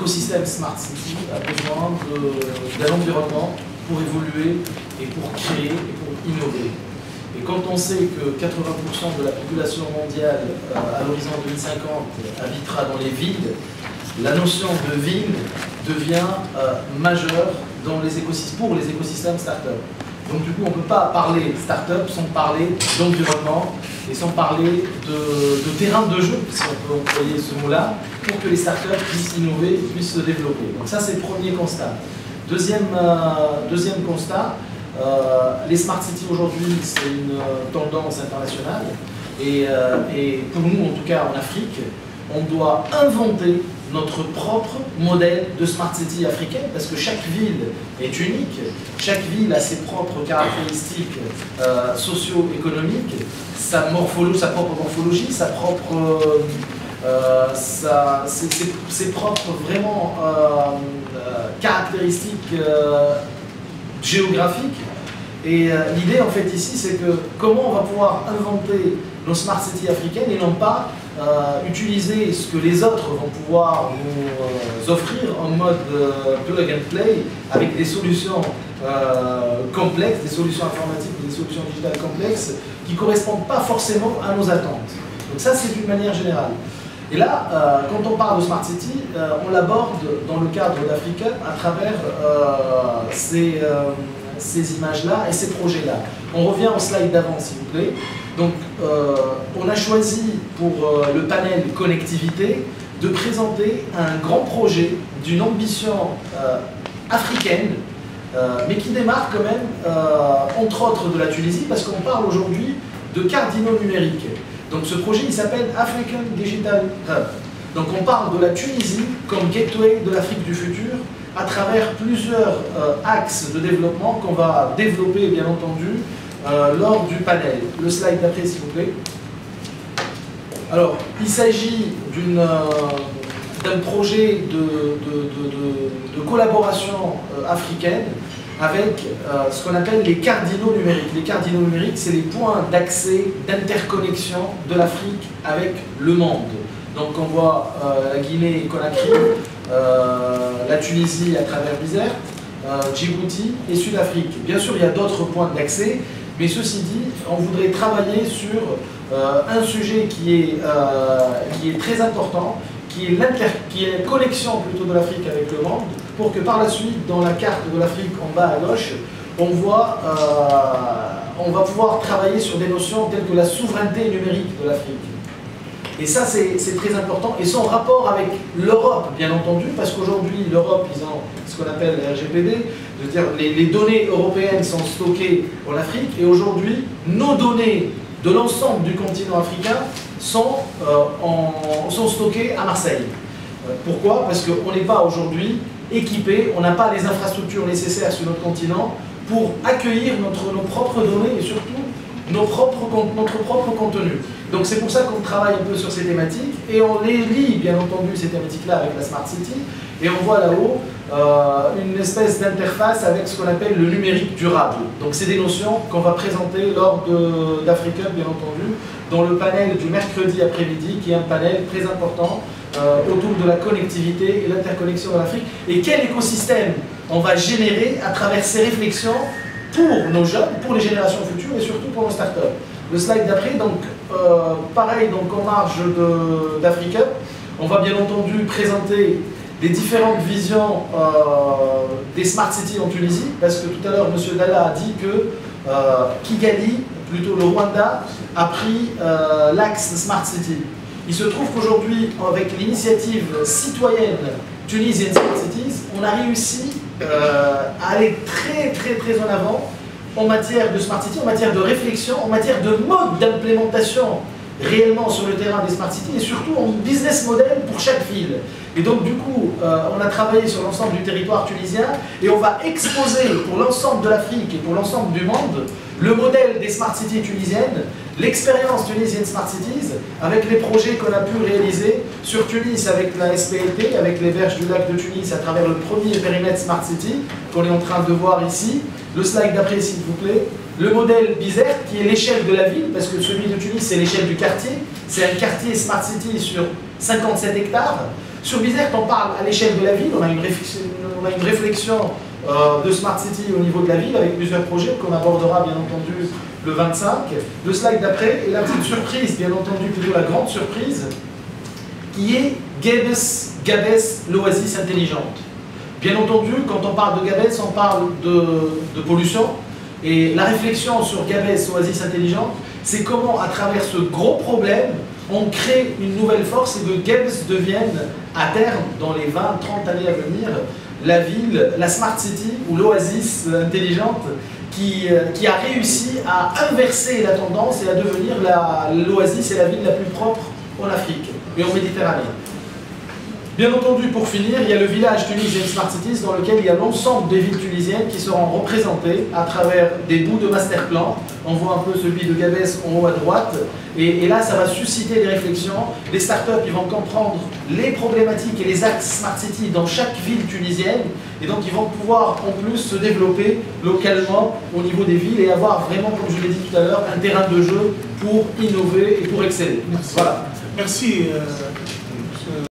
l'écosystème Smart City a besoin d'un environnement pour évoluer et pour créer et pour innover. Et quand on sait que 80% de la population mondiale à l'horizon 2050 habitera dans les villes, la notion de ville devient majeure pour les écosystèmes start-up. Donc du coup, on ne peut pas parler start-up sans parler d'environnement et sans parler de terrain de jeu, si on peut employer ce mot-là, pour que les start-up puissent innover, puissent se développer. Donc ça, c'est le premier constat. Deuxième constat, les Smart Cities aujourd'hui, c'est une tendance internationale. Et pour nous, en tout cas en Afrique, on doit inventer notre propre modèle de Smart City africaine, parce que chaque ville est unique, chaque ville a ses propres caractéristiques socio-économiques, sa propre morphologie, ses propres vraiment caractéristiques géographiques. Et l'idée en fait ici, c'est que comment on va pouvoir inventer nos Smart Cities africaines et non pas utiliser ce que les autres vont pouvoir nous offrir en mode plug and play avec des solutions complexes, des solutions informatiques ou des solutions digitales complexes qui ne correspondent pas forcément à nos attentes. Donc ça, c'est d'une manière générale. Et là, quand on parle de Smart City, on l'aborde dans le cadre d'Africa à travers ces images-là et ces projets-là. On revient au slide d'avant, s'il vous plaît. Donc, on a choisi pour le panel connectivité de présenter un grand projet d'une ambition africaine, mais qui démarre quand même, entre autres, de la Tunisie, parce qu'on parle aujourd'hui de cardinaux numériques. Donc ce projet, il s'appelle African Digital Hub. Donc on parle de la Tunisie comme gateway de l'Afrique du futur, à travers plusieurs axes de développement qu'on va développer, bien entendu, lors du panel. Le slide d'après, s'il vous plaît. Alors, il s'agit d'un projet de collaboration africaine avec ce qu'on appelle les cardinaux numériques. Les cardinaux numériques, c'est les points d'accès, d'interconnexion de l'Afrique avec le monde. Donc on voit la Guinée-Conakry, la Tunisie à travers Bizerte, Djibouti et Sud-Afrique. Bien sûr, il y a d'autres points d'accès, mais ceci dit, on voudrait travailler sur un sujet qui est très important, qui est la connexion plutôt de l'Afrique avec le monde, pour que par la suite, dans la carte de l'Afrique en bas à gauche, on va pouvoir travailler sur des notions telles que la souveraineté numérique de l'Afrique. Et ça, c'est très important. Et son rapport avec l'Europe, bien entendu, parce qu'aujourd'hui, l'Europe, ils ont ce qu'on appelle le RGPD, c'est-à-dire les données européennes sont stockées en Afrique, et aujourd'hui, nos données de l'ensemble du continent africain sont stockées à Marseille. Pourquoi? Parce qu'on n'est pas aujourd'hui équipé, on n'a pas les infrastructures nécessaires sur notre continent pour accueillir nos propres données et surtout notre propre contenu. Donc c'est pour ça qu'on travaille un peu sur ces thématiques et on les lie bien entendu ces thématiques-là avec la Smart City et on voit là-haut une espèce d'interface avec ce qu'on appelle le numérique durable. Donc c'est des notions qu'on va présenter lors d'Africa bien entendu dans le panel du mercredi après-midi qui est un panel très important autour de la connectivité et l'interconnexion de l'Afrique et quel écosystème on va générer à travers ces réflexions pour nos jeunes, pour les générations futures et surtout pour nos startups. Le slide d'après, donc pareil, donc en marge d'Africa, on va bien entendu présenter les différentes visions des Smart Cities en Tunisie, parce que tout à l'heure M. Dalla a dit que Kigali, plutôt le Rwanda, a pris l'axe Smart City. Il se trouve qu'aujourd'hui, avec l'initiative citoyenne Tunisian Smart Cities, on a réussi à aller très en avant en matière de Smart City, en matière de réflexion, en matière de mode d'implémentation réellement sur le terrain des Smart Cities et surtout en business model pour chaque ville. Et donc du coup, on a travaillé sur l'ensemble du territoire tunisien et on va exposer pour l'ensemble de l'Afrique et pour l'ensemble du monde le modèle des Smart Cities tunisiennes, l'expérience tunisienne Smart Cities avec les projets qu'on a pu réaliser sur Tunis avec la SPLT, avec les berges du lac de Tunis à travers le premier périmètre Smart City qu'on est en train de voir ici. Le slide d'après s'il vous plaît. Le modèle Bizerte qui est l'échelle de la ville, parce que celui de Tunis c'est l'échelle du quartier, c'est un quartier Smart City sur 57 hectares. Sur Bizerte, on parle à l'échelle de la ville, on a une réflexion de Smart City au niveau de la ville avec plusieurs projets qu'on abordera bien entendu le 25. Le slide d'après, et la petite surprise, bien entendu plutôt la grande surprise, qui est Gabès, l'oasis intelligente. Bien entendu, quand on parle de Gabès, on parle de pollution. Et la réflexion sur Gabès, oasis intelligente, c'est comment, à travers ce gros problème, on crée une nouvelle force et que Gabès devienne, à terme, dans les 20-30 années à venir, la ville, la Smart City ou l'oasis intelligente qui a réussi à inverser la tendance et à devenir l'oasis et la ville la plus propre en Afrique et en Méditerranée. Bien entendu, pour finir, il y a le village tunisien Smart Cities dans lequel il y a l'ensemble des villes tunisiennes qui seront représentées à travers des bouts de master plan. On voit un peu celui de Gabès en haut à droite. Et là, ça va susciter des réflexions. Les startups ils vont comprendre les problématiques et les axes Smart City dans chaque ville tunisienne. Et donc, ils vont pouvoir en plus se développer localement au niveau des villes et avoir vraiment, comme je l'ai dit tout à l'heure, un terrain de jeu pour innover et pour exceller. Merci. Voilà. Merci.